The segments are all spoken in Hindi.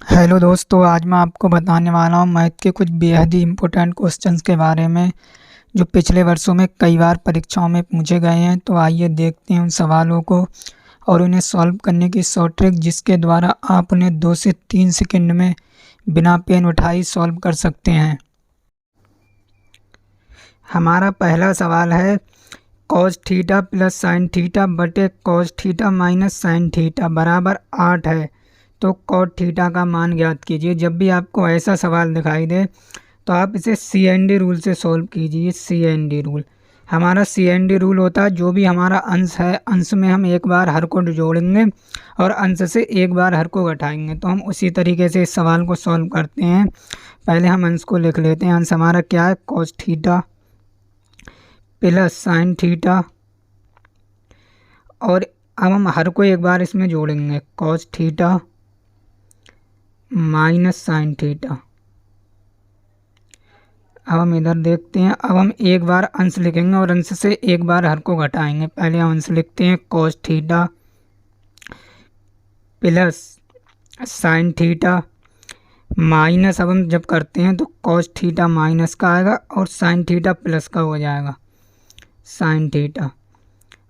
हेलो दोस्तों, आज मैं आपको बताने वाला हूँ मैथ के कुछ बेहद ही इम्पोर्टेंट क्वेश्चंस के बारे में जो पिछले वर्षों में कई बार परीक्षाओं में पूछे गए हैं। तो आइए देखते हैं उन सवालों को और उन्हें सॉल्व करने की शॉर्ट ट्रिक जिसके द्वारा आप उन्हें 2 से 3 सेकंड में बिना पेन उठाए सॉल्व कर सकते हैं। हमारा पहला सवाल है cos theta plus sine theta बटे cos theta minus sine theta बराबर 8 है, तो कॉट थीटा का मान ज्ञात कीजिए। जब भी आपको ऐसा सवाल दिखाई दे तो आप इसे CND रूल से सॉल्व कीजिए। CND रूल, हमारा CND रूल होता है जो भी हमारा अंश है, अंश में हम एक बार हर को जोड़ेंगे और अंश से एक बार हर को घटाएंगे। तो हम उसी तरीके से इस सवाल को सॉल्व करते हैं। पहले हम अंश को लिख लेते हैं। अंश हमारा क्या है, cos theta plus sine theta, और अब हम हर को एक बार इसमें जोड़ेंगे, cos theta minus sine theta. अब हम इधर देखते हैं। अब हम एक बार अंश लिखेंगे और अंश से एक बार हर को घटाएंगे। पहले हम अंश लिखते हैं cos theta plus sine theta minus, अब हम जब करते हैं तो कॉस थीटा माइनस का आएगा और साइन थीटा प्लस का हो जाएगा, साइन थीटा।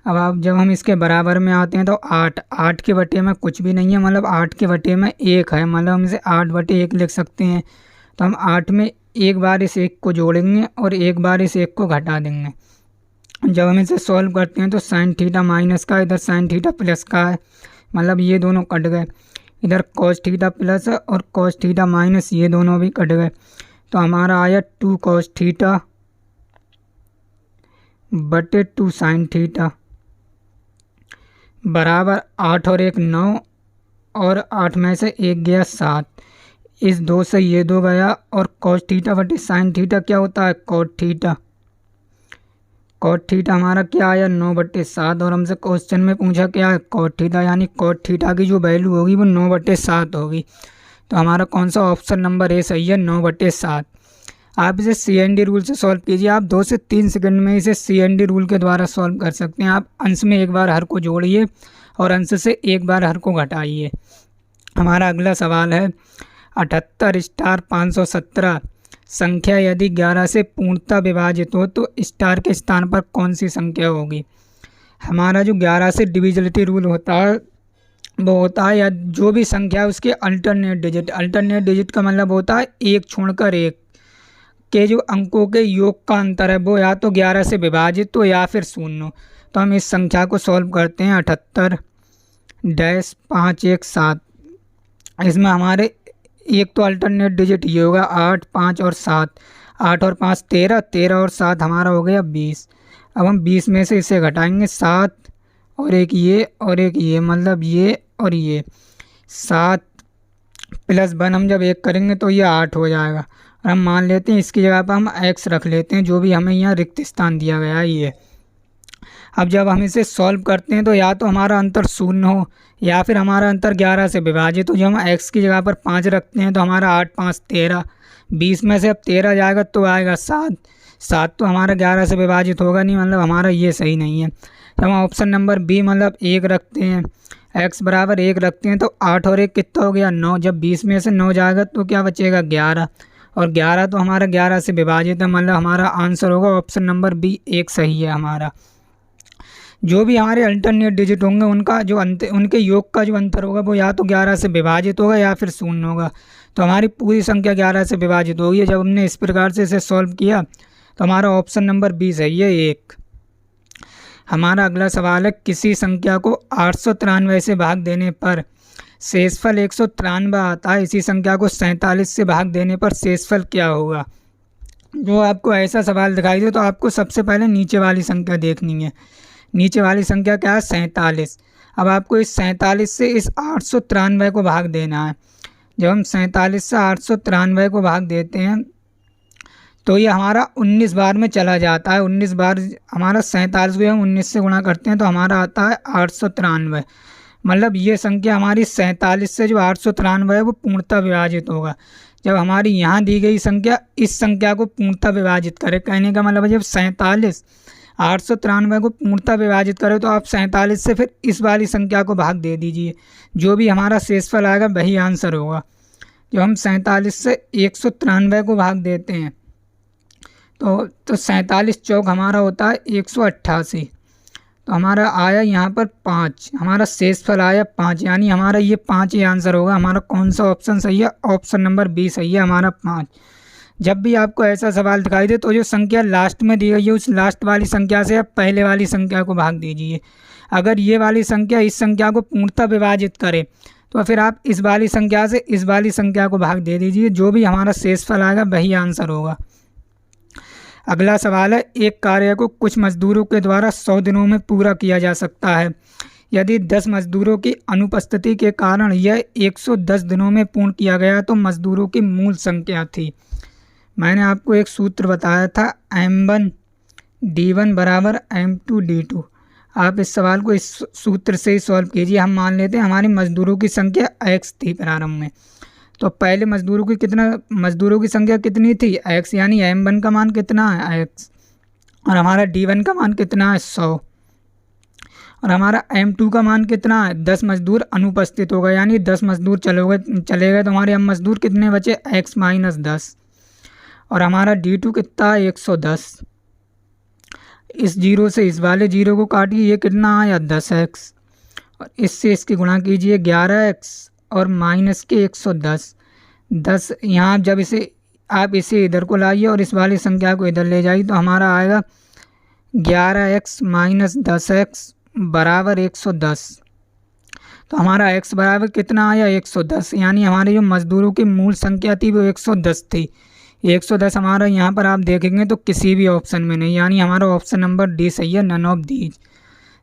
अब आप जब हम इसके बराबर में आते हैं तो 8 के बटे में कुछ भी नहीं है, मतलब 8 के बटे में 1 है, मतलब हम इसे 8/1 लिख सकते हैं। तो हम 8 में एक बार इस 1 को जोड़ेंगे और एक बार इस 1 को घटा देंगे। जब हम इसे सॉल्व करते हैं तो साइन थीटा माइनस का, इधर साइन थीटा प्लस का है, मतलब ये दोनों कट गए। इधर कॉस थीटा प्लस और कॉस थीटा माइनस ये दोनों भी कट गए। तो हमारा आया 2 कॉस थीटा बटे 2 साइन थीटा बराबर 8 और 1 9, और 8 में से 1 गया 7। इस 2 से ये 2 गया और कॉस थीटा बटे साइन थीटा क्या होता है, कॉट थीटा। कॉट थीटा हमारा क्या आया, 9/7, और हमसे क्वेश्चन में पूछा क्या है, कॉट थीटा, यानी कॉट थीटा की जो वैल्यू होगी वो 9/7 होगी। तो हमारा कौन सा ऑप्शन नंबर ए सही है, 9/7। आप इसे CND रूल से सॉल्व कीजिए। आप 2 से 3 सेकंड में इसे CND रूल के द्वारा सॉल्व कर सकते हैं। आप अंश में एक बार हर को जोड़िए और अंश से एक बार हर को घटाइए। हमारा अगला सवाल है 78 स्टार 517 संख्या यदि 11 से पूर्णतः विभाजित हो तो स्टार के स्थान पर कौन सी संख्या होगी। हमारा जो 11 से डिविजिबिलिटी रूल होता है वो होता है या जो भी संख्या है उसके अल्टरनेट डिजिट। अल्टरनेट डिजिट का मतलब होता है एक छोड़कर एक के जो अंकों के योग का अंतर है वो या तो 11 से विभाजित हो या फिर 0। तो हम इस संख्या को सॉल्व करते हैं। 78-517, इसमें हमारे एक तो अल्टरनेट डिजिट ये होगा 8, 5 और 7। 8 और 5 13, 13 और 7 हमारा हो गया 20। अब हम 20 में से इसे घटाएंगे, 7 और एक ये और एक ये, मतलब ये और ये। 7 + 1 हम जब एक करेंगे तो ये 8 हो जाएगा। और हम मान लेते हैं इसकी जगह पर हम x रख लेते हैं, जो भी हमें यहाँ रिक्त स्थान दिया गया है ये। अब जब हम इसे सॉल्व करते हैं तो या तो हमारा अंतर 0 हो या फिर हमारा अंतर 11 से विभाजित हो। जब हम x की जगह पर 5 रखते हैं तो हमारा 8, 5 13, 20 में से अब 13 जाएगा तो आएगा 7। 7 तो हमारा 11 से विभाजित होगा नहीं, मतलब हमारा ये सही नहीं है। तो हम ऑप्शन नंबर बी मतलब 1 रखते हैं, x बराबर 1 रखते हैं। तो 8 और 1 कितना हो गया, 9। जब 20 में से 9 जाएगा तो क्या बचेगा, 11, और 11 तो हमारा 11 से विभाजित है, मतलब हमारा आंसर होगा ऑप्शन नंबर बी 1 सही है हमारा। जो भी हमारे अल्टरनेट डिजिट होंगे उनका जो उनके योग का जो अंतर होगा वो या तो 11 से विभाजित होगा या फिर 0 होगा। तो हमारी पूरी संख्या 11 से विभाजित होगी। जब हमने इस प्रकार से इसे सॉल्व किया तो हमारा ऑप्शन नंबर बी सही है, 1। हमारा अगला सवाल है किसी संख्या को 893 से भाग देने पर शेषफल 193 आता है, इसी संख्या को 47 से भाग देने पर शेषफल क्या होगा। जो आपको ऐसा सवाल दिखाई दे तो आपको सबसे पहले नीचे वाली संख्या देखनी है। नीचे वाली संख्या क्या है, 47। अब आपको इस 47 से इस 893 को भाग देना है। जब हम 47 से 893 को भाग देते हैं तो ये हमारा 19 बार में चला जाता है। 19 बार हमारा 47 को हम 19 से गुणा करते हैं तो हमारा आता है 893। मतलब ये संख्या हमारी 47 से जो 893 है वो पूर्णतः विभाजित होगा। जब हमारी यहाँ दी गई संख्या इस संख्या को पूर्णतः विभाजित करे, कहने का मतलब है जब 47 893 को पूर्णतः विभाजित करे तो आप 47 से फिर इस वाली संख्या को भाग दे दीजिए, जो भी हमारा शेषफल आएगा वही आंसर होगा। जब हम 47 से 193 को भाग देते हैं तो 47 चौक हमारा होता है 188। तो हमारा आया यहाँ पर 5, हमारा शेषफल आया 5, यानी हमारा ये 5 ही आंसर होगा। हमारा कौन सा ऑप्शन सही है? ऑप्शन नंबर बी सही है, हमारा 5। जब भी आपको ऐसा सवाल दिखाई दे तो जो संख्या लास्ट में दी गई है उस लास्ट वाली संख्या से आप पहले वाली संख्या को भाग दीजिए। अगर ये वाली संख्या इस संख्या को पूर्णतः विभाजित करे तो फिर आप इस वाली संख्या से इस वाली संख्या को भाग दे दीजिए। जो भी हमारा शेषफल आएगा वही आंसर होगा। अगला सवाल है, एक कार्य को कुछ मजदूरों के द्वारा 100 दिनों में पूरा किया जा सकता है। यदि 10 मजदूरों की अनुपस्थिति के कारण यह 110 दिनों में पूर्ण किया गया तो मजदूरों की मूल संख्या थी। मैंने आपको एक सूत्र बताया था M1 D1 बराबर M2 D2। आप इस सवाल को इस सूत्र से ही सॉल्व कीजिए। हम मान लेते हैं हमारी मजदूरों की संख्या x थी प्रारंभ में, तो पहले मजदूरों की संख्या कितनी थी? x, यानी M1 का मान कितना है? x। और हमारा D1 का मान कितना है? 100। और हमारा M2 का मान कितना है? 10 मजदूर अनुपस्थित हो गए, यानी 10 मजदूर चले गए तो हमारे हम मजदूर कितने बचे? x minus 10। और हमारा D2 कितना है? 110। इस जीरो से इस वाले जीरो को काटिए, ये कितना आया? 10x। और इससे इसकी गुणा कीजिए 11x और माइनस के 110। 10 यहाँ जब आप इसे इधर को लाइए और इस वाली संख्या को इधर ले जाइए तो हमारा आएगा 11x माइनस 10x बराबर 110। तो हमारा x बराबर कितना आया? 110, यानी हमारी जो मजदूरों की मूल संख्या थी वो 110 थी। 110 हमारा यहाँ पर आप देखेंगे तो किसी भी ऑप्शन में नहीं, यानी हमारा ऑप्शन नंबर डी सही है, नन ऑफ दीज।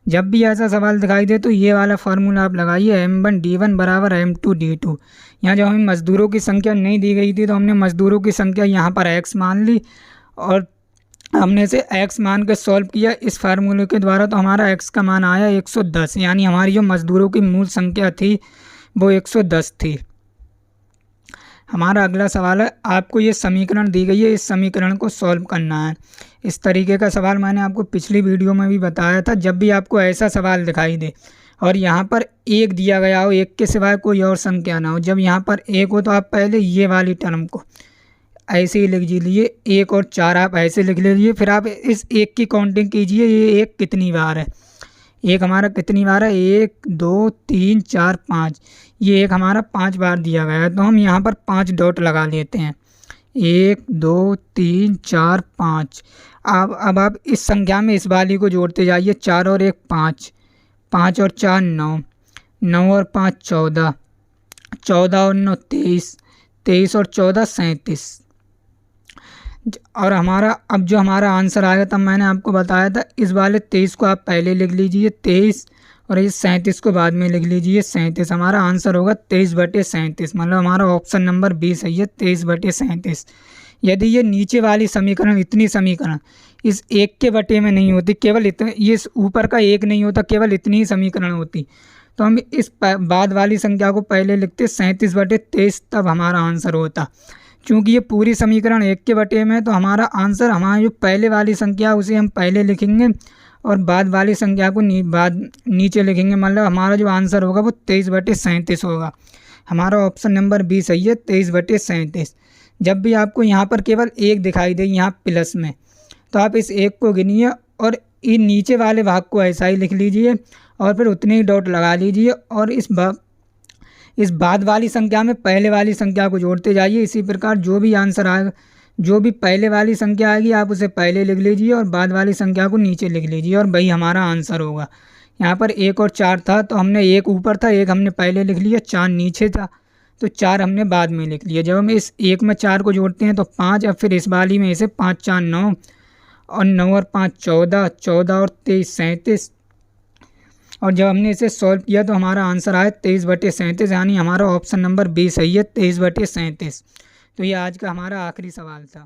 जब भी ऐसा सवाल दिखाई दे तो ये वाला फार्मूला आप लगाइए, M1 D1 बराबर M2 D2। यहाँ जब हमें मजदूरों की संख्या नहीं दी गई थी तो हमने मजदूरों की संख्या यहाँ पर x मान ली और हमने इसे x मान के सॉल्व किया इस फार्मूले के द्वारा, तो हमारा x का मान आया 110, यानी हमारी जो मजदूरों की मूल संख्या थी वो 110 थी। हमारा अगला सवाल है, आपको ये समीकरण दी गई है, इस समीकरण को सॉल्व करना है। इस तरीके का सवाल मैंने आपको पिछली वीडियो में भी बताया था। जब भी आपको ऐसा सवाल दिखाई दे और यहाँ पर 1 दिया गया हो, 1 के सिवाय कोई और संख्या ना हो, जब यहाँ पर 1 हो तो आप पहले ये वाली टर्म को ऐसे ही लिख लीजिए, 1 और 4 आप ऐसे लिख लीजिए। फिर आप इस 1 की काउंटिंग कीजिए, ये 1 कितनी बार है? 1 हमारा कितनी बार है? 1 2 3 4 5। ये 1 हमारा 5 बार दिया गया है, तो हम यहाँ पर 5 डॉट लगा लेते हैं। 1 2 3 4 5। अब आप इस संख्या में इस वाली को जोड़ते जाइए। 4 और 1 5, 5 और 4 9, 9 और 5 14, 14 और 9 23, 23 और 14 37। और हमारा अब जो हमारा आंसर आएगा, तब मैंने आपको बताया था इस वाले 23 को आप पहले लिख लीजिए 23, और इस 37 को बाद में लिख लीजिए 37। हमारा आंसर होगा 23/37, मतलब हमारा ऑप्शन नंबर बी सही है, 23/37। यदि ये नीचे वाली समीकरण, इतनी समीकरण इस 1 के बटे में नहीं होती, केवल इतने, ये ऊपर का 1 नहीं होता, केवल इतनी ही समीकरण होती, तो हम इस बाद वाली संख्या को पहले लिखते 37/23, तब हमारा आंसर होता। चूँकि ये पूरी समीकरण 1 के बटे में, तो हमारा आंसर, हमारी जो पहले वाली संख्या उसे हम पहले लिखेंगे और बाद वाली संख्या को नीचे लिखेंगे, मतलब हमारा जो आंसर होगा वो 23/37 होगा। हमारा ऑप्शन नंबर बी सही है, 23/37। जब भी आपको यहाँ पर केवल 1 दिखाई दे यहाँ प्लस में, तो आप इस 1 को गिनिए और इन नीचे वाले भाग को ऐसा ही लिख लीजिए और फिर उतने ही डॉट लगा लीजिए और इस बाद वाली संख्या में पहले वाली संख्या को जोड़ते जाइए। इसी प्रकार जो भी आंसर आएगा, जो भी पहले वाली संख्या आएगी आप उसे पहले लिख लीजिए और बाद वाली संख्या को नीचे लिख लीजिए और वही हमारा आंसर होगा। यहाँ पर 1 और 4 था, तो हमने 1 ऊपर था, 1 हमने पहले लिख लिया, 4 नीचे था, तो 4 हमने बाद में लिख लिया। जब हम इस 1 में 4 को जोड़ते हैं तो 5, अब फिर इस वाली में इसे 5 4 9 और 9 और 5 14, 14 और 23 37, और जब हमने इसे सॉल्व किया तो हमारा आंसर आया 23/37, यानी हमारा ऑप्शन नंबर बी सही है, 23/37। तो ये आज का हमारा आखिरी सवाल था।